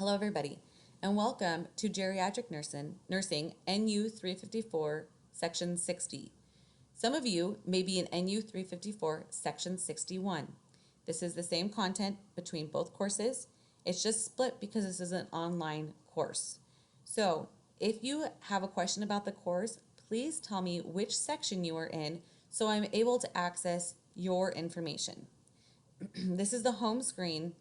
Hello, everybody, and welcome to Geriatric Nursing NU 354, Section 60. Some of you may be in NU 354, Section 61. This is the same content between both courses. It's just split because this is an online course. So, if you have a question about the course, please tell me which section you are in so I'm able to access your information. This is the home screen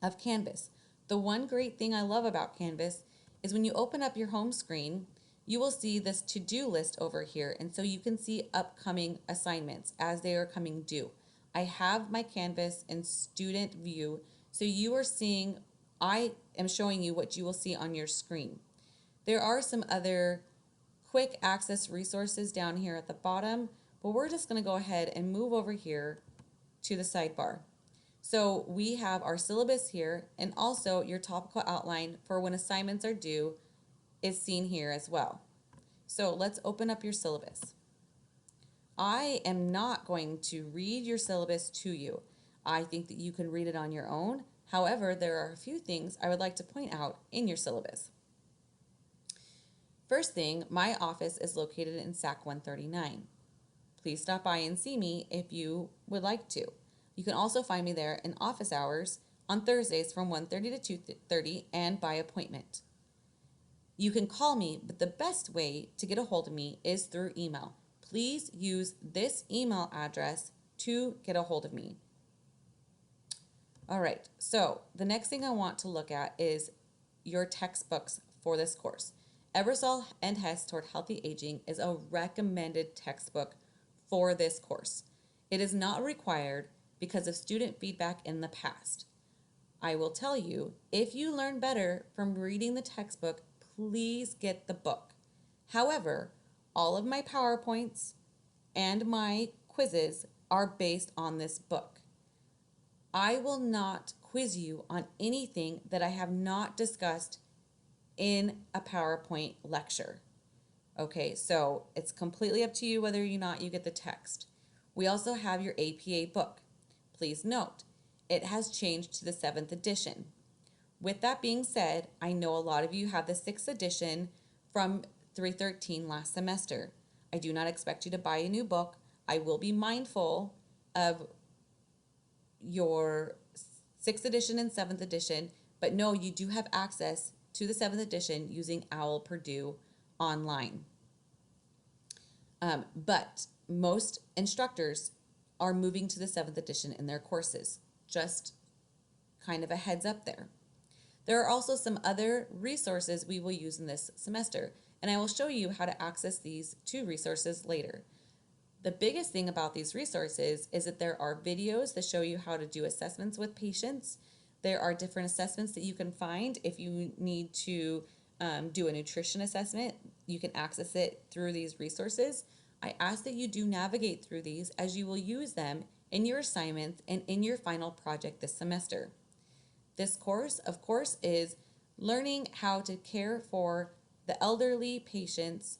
of Canvas. The one great thing I love about Canvas is when you open up your home screen, you will see this to-do list over here, and so you can see upcoming assignments as they are coming due. I have my Canvas in student view, so I am showing you what you will see on your screen. There are some other quick access resources down here at the bottom, but we're just going to go ahead and move over here to the sidebar. So we have our syllabus here, and also your topical outline for when assignments are due is seen here as well. So let's open up your syllabus. I am not going to read your syllabus to you. I think that you can read it on your own. However, there are a few things I would like to point out in your syllabus. First thing, my office is located in SAC 139. Please stop by and see me if you would like to. You can also find me there in office hours on Thursdays from 1:30 to 2:30 and by appointment. You can call me, but the best way to get a hold of me is through email. Please use this email address to get a hold of me. All right, so the next thing I want to look at is your textbooks for this course. Ebersol and Hess Toward Healthy Aging is a recommended textbook for this course. It is not required because of student feedback in the past. I will tell you, if you learn better from reading the textbook, please get the book. However, all of my PowerPoints and my quizzes are based on this book. I will not quiz you on anything that I have not discussed in a PowerPoint lecture. Okay, so it's completely up to you whether or not you get the text. We also have your APA book. Please note, it has changed to the 7th edition. With that being said, I know a lot of you have the 6th edition from 313 last semester. I do not expect you to buy a new book. I will be mindful of your 6th edition and 7th edition, but no, you do have access to the 7th edition using OWL Purdue online. But most instructors are moving to the 7th edition in their courses. Just kind of a heads up there. There are also some other resources we will use in this semester, and I will show you how to access these two resources later. The biggest thing about these resources is that there are videos that show you how to do assessments with patients. There are different assessments that you can find if you need to do a nutrition assessment. You can access it through these resources. I ask that you do navigate through these as you will use them in your assignments and in your final project this semester. This course, of course, is learning how to care for the elderly patients,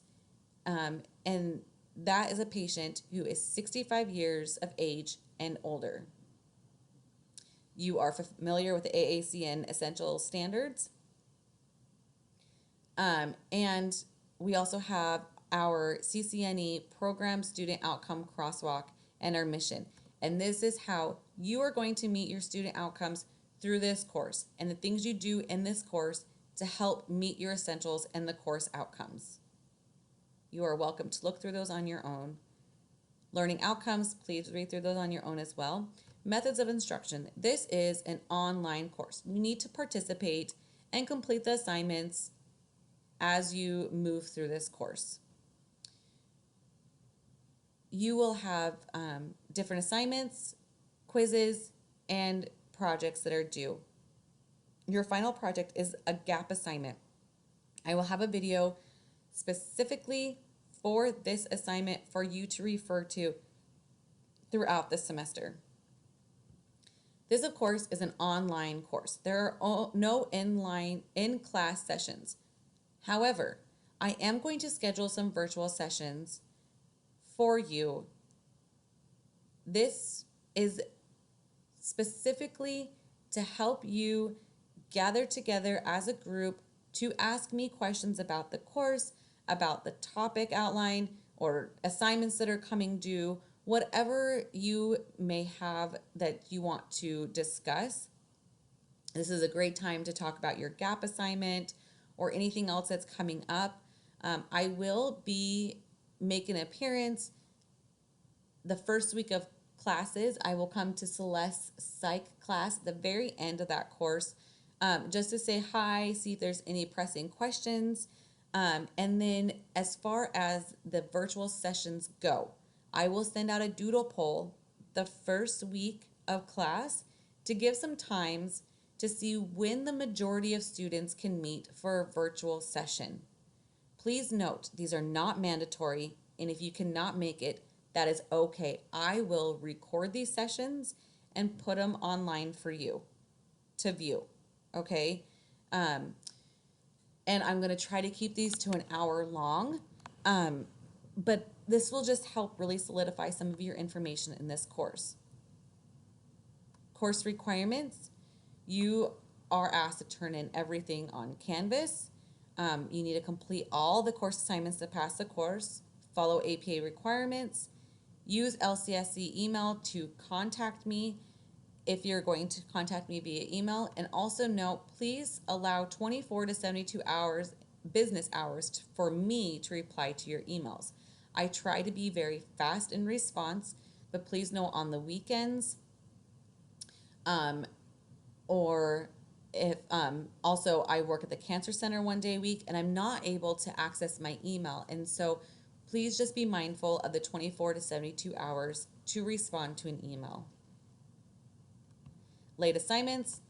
and that is a patient who is 65 years of age and older. You are familiar with the AACN Essential Standards. And we also have our CCNE Program Student Outcome Crosswalk and our mission. And this is how you are going to meet your student outcomes through this course and the things you do in this course to help meet your essentials and the course outcomes. You are welcome to look through those on your own. Learning outcomes, please read through those on your own as well. Methods of instruction. This is an online course. You need to participate and complete the assignments as you move through this course. You will have different assignments, quizzes, and projects that are due. Your final project is a gap assignment. I will have a video specifically for this assignment for you to refer to throughout the semester. This, of course, is an online course. There are no in-class sessions. However, I am going to schedule some virtual sessions for you. This is specifically to help you gather together as a group to ask me questions about the course, about the topic outline, or assignments that are coming due, whatever you may have that you want to discuss. This is a great time to talk about your gap assignment or anything else that's coming up. I will be making an appearance the first week of classes. I will come to Celeste's psych class at the very end of that course, just to say hi, see if there's any pressing questions. And then as far as the virtual sessions go, I will send out a doodle poll the first week of class to give some times to see when the majority of students can meet for a virtual session. Please note, these are not mandatory, and if you cannot make it, that is okay. I will record these sessions and put them online for you to view, okay? And I'm gonna try to keep these to an hour long, but this will just help really solidify some of your information in this course. Course requirements, you are asked to turn in everything on Canvas. You need to complete all the course assignments to pass the course, follow APA requirements, use LCSC email to contact me if you're going to contact me via email. And also note, please allow 24 to 72 hours, business hours, for me to reply to your emails. I try to be very fast in response, but please note on the weekends, or if also I work at the cancer center one day a week and I'm not able to access my email. And so please just be mindful of the 24 to 72 hours to respond to an email. Late assignments,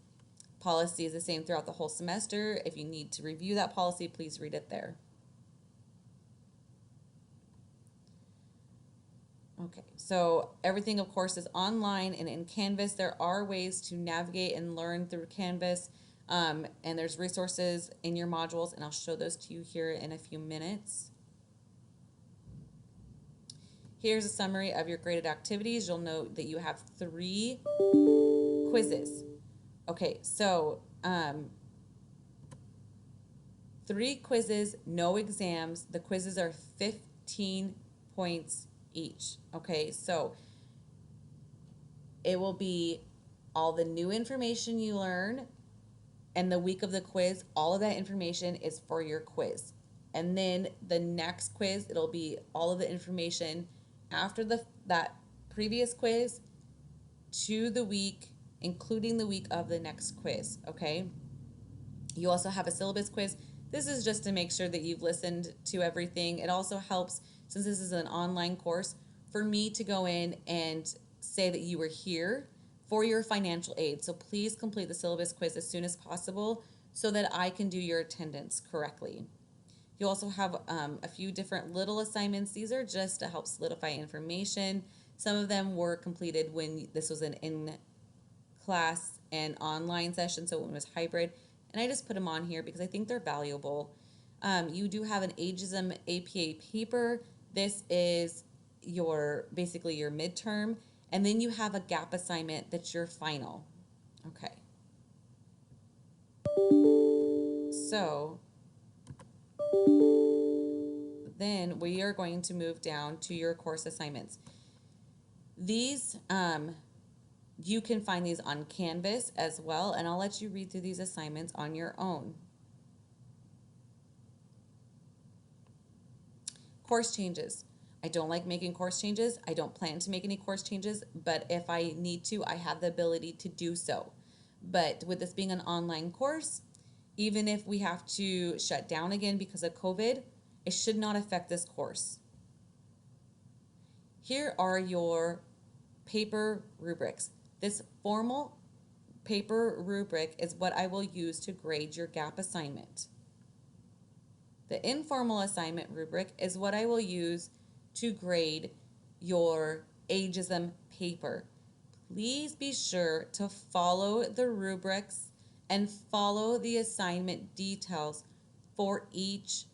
policy is the same throughout the whole semester. If you need to review that policy, please read it there. Okay, so everything, of course, is online and in Canvas. There are ways to navigate and learn through Canvas, and there's resources in your modules, and I'll show those to you here in a few minutes. Here's a summary of your graded activities. You'll note that you have 3 quizzes. Okay, so 3 quizzes, no exams. The quizzes are 15 points each. Okay, so it will be all the new information you learn, and the week of the quiz, all of that information is for your quiz. And then the next quiz, it'll be all of the information after that previous quiz to the week, including the week of the next quiz, okay? You also have a syllabus quiz. This is just to make sure that you've listened to everything. It also helps, since this is an online course, for me to go in and say that you were here for your financial aid. So please complete the syllabus quiz as soon as possible so that I can do your attendance correctly. You also have a few different little assignments. These are just to help solidify information. Some of them were completed when this was an in-class and online session, so when it was hybrid. And I just put them on here because I think they're valuable. You do have an ageism APA paper. This is basically your midterm. And then you have a gap assignment that's your final. Okay. So then we are going to move down to your course assignments. These, you can find these on Canvas as well, and I'll let you read through these assignments on your own. Course changes. I don't like making course changes. I don't plan to make any course changes, but if I need to, I have the ability to do so. But with this being an online course, even if we have to shut down again because of COVID, it should not affect this course. Here are your paper rubrics. This formal paper rubric is what I will use to grade your gap assignment. The informal assignment rubric is what I will use to grade your ageism paper. Please be sure to follow the rubrics and follow the assignment details for each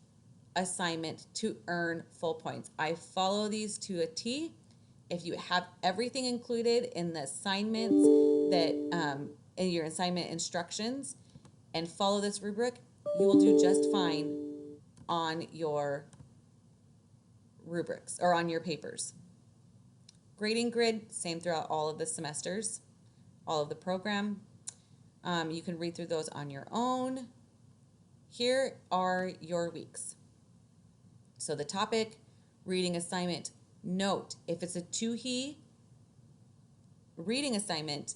assignment to earn full points. I follow these to a T. If you have everything included in the assignments that in your assignment instructions, and follow this rubric, you will do just fine on your rubrics or on your papers. Grading grid, same throughout all of the semesters, all of the program. You can read through those on your own. Here are your weeks. So the topic, reading assignment. Note, if it's a Toohey reading assignment,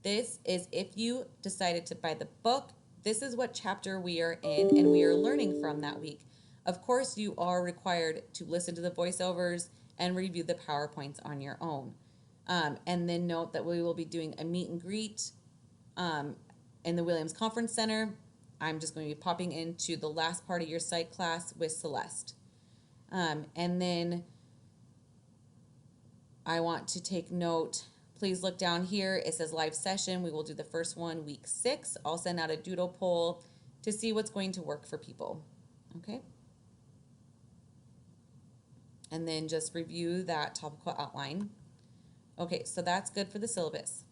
this is if you decided to buy the book, this is what chapter we are in and we are learning from that week. Of course, you are required to listen to the voiceovers and review the PowerPoints on your own. And then note that we will be doing a meet and greet in the Williams Conference Center. I'm just going to be popping into the last part of your psych class with Celeste. And then I want to take note, please look down here. It says live session. We will do the first one week 6. I'll send out a doodle poll to see what's going to work for people. Okay. And then just review that topical outline. Okay, so that's good for the syllabus.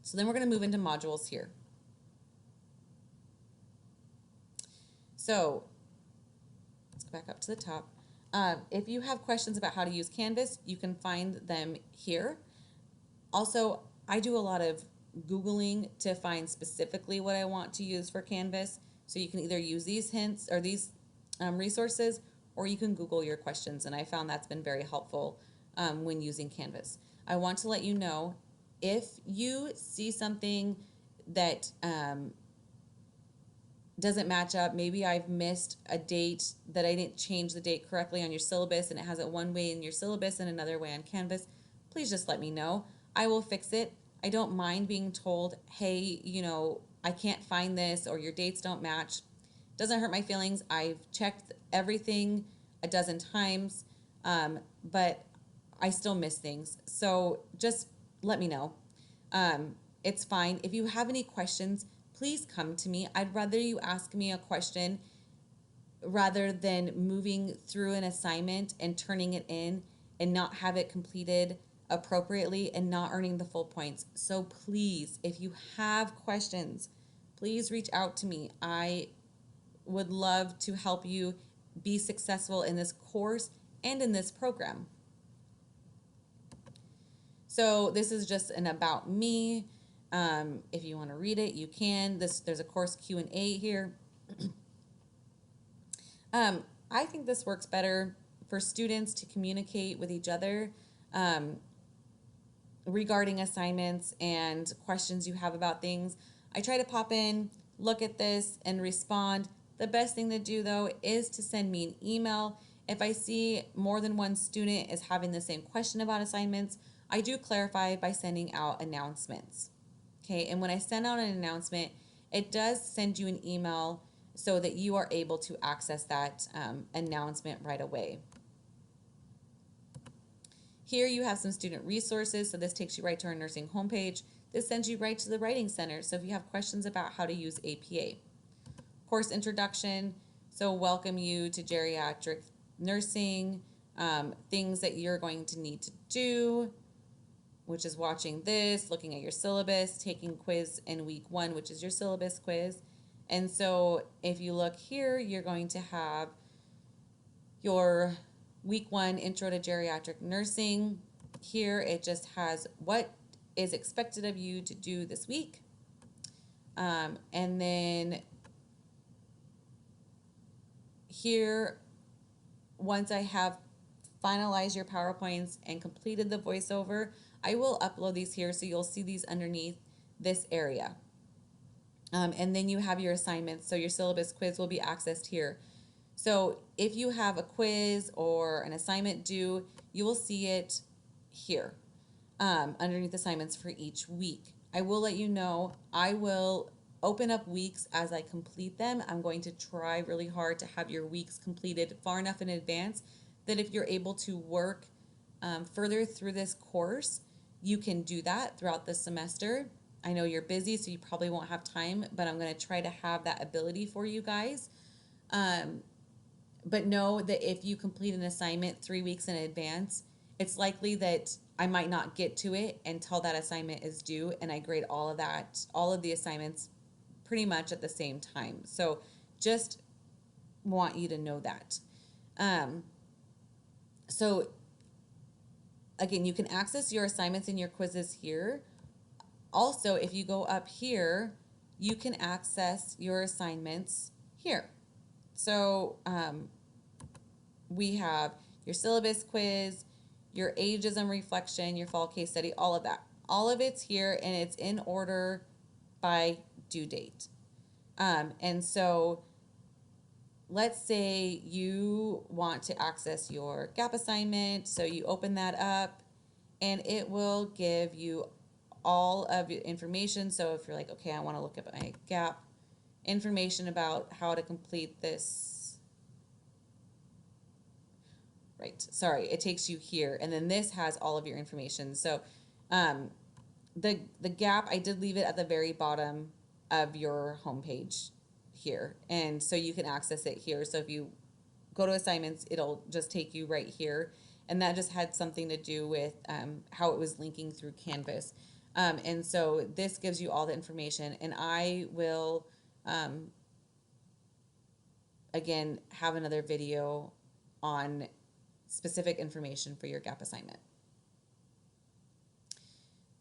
So then we're going to move into modules here. So let's go back up to the top. If you have questions about how to use Canvas, you can find them here. Also, I do a lot of Googling to find specifically what I want to use for Canvas. So you can either use these hints or these resources, or you can Google your questions. And I found that's been very helpful when using Canvas. I want to let you know, if you see something that doesn't match up, maybe I've missed a date that I didn't change the date correctly on your syllabus and it has it one way in your syllabus and another way on Canvas, please just let me know. I will fix it. I don't mind being told, hey, you know, I can't find this or your dates don't match. Doesn't hurt my feelings. I've checked everything a dozen times, but I still miss things. So just let me know. It's fine. If you have any questions, please come to me. I'd rather you ask me a question rather than moving through an assignment and turning it in and not have it completed appropriately and not earning the full points. So please, if you have questions, please reach out to me. I would love to help you be successful in this course and in this program. So this is just an about me. If you want to read it, you can. There's a course Q&A here. I think this works better for students to communicate with each other regarding assignments and questions you have about things. I try to pop in, look at this, and respond. The best thing to do, though, is to send me an email. If I see more than one student is having the same question about assignments, I do clarify by sending out announcements. Okay, and when I send out an announcement, it does send you an email so that you are able to access that announcement right away. Here you have some student resources. So this takes you right to our nursing homepage. This sends you right to the Writing Center. So if you have questions about how to use APA. Course introduction. So welcome you to geriatric nursing, things that you're going to need to do, which is watching this, looking at your syllabus, taking quiz in week 1, which is your syllabus quiz. And so if you look here, you're going to have your week 1 intro to geriatric nursing. Here it just has what is expected of you to do this week. And then here, once I have finalized your PowerPoints and completed the voiceover, I will upload these here so you'll see these underneath this area. And then you have your assignments. So your syllabus quiz will be accessed here. So if you have a quiz or an assignment due, you will see it here underneath assignments for each week. I will let you know, I will open up weeks as I complete them. I'm going to try really hard to have your weeks completed far enough in advance that if you're able to work further through this course, you can do that throughout the semester. I know you're busy, so you probably won't have time, but I'm going to try to have that ability for you guys. But know that if you complete an assignment 3 weeks in advance, it's likely that I might not get to it until that assignment is due, and I grade all of the assignments pretty much at the same time. So just want you to know that. So again, you can access your assignments and your quizzes here. Also, if you go up here, you can access your assignments here. So we have your syllabus quiz, your ageism reflection, your fall case study, all of that. All of it's here, and it's in order by due date. And so let's say you want to access your gap assignment. So you open that up and it will give you all of your information. So if you're like, okay, I want to look at my gap information about how to complete this. Right, sorry, it takes you here, and then this has all of your information. So the gap, I did leave it at the very bottom of your homepage here, and so you can access it here. So if you go to assignments, it'll just take you right here, and that just had something to do with how it was linking through Canvas. And so this gives you all the information, and I will again have another video on specific information for your gap assignment.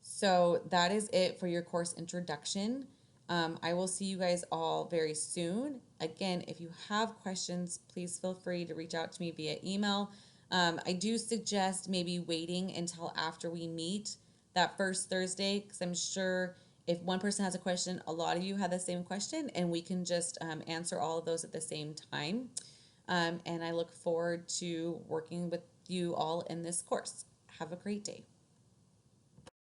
So that is it for your course introduction. I will see you guys all very soon. Again, if you have questions, please feel free to reach out to me via email. I do suggest maybe waiting until after we meet that first Thursday, because I'm sure if one person has a question, a lot of you have the same question, and we can just answer all of those at the same time. And I look forward to working with you all in this course. Have a great day.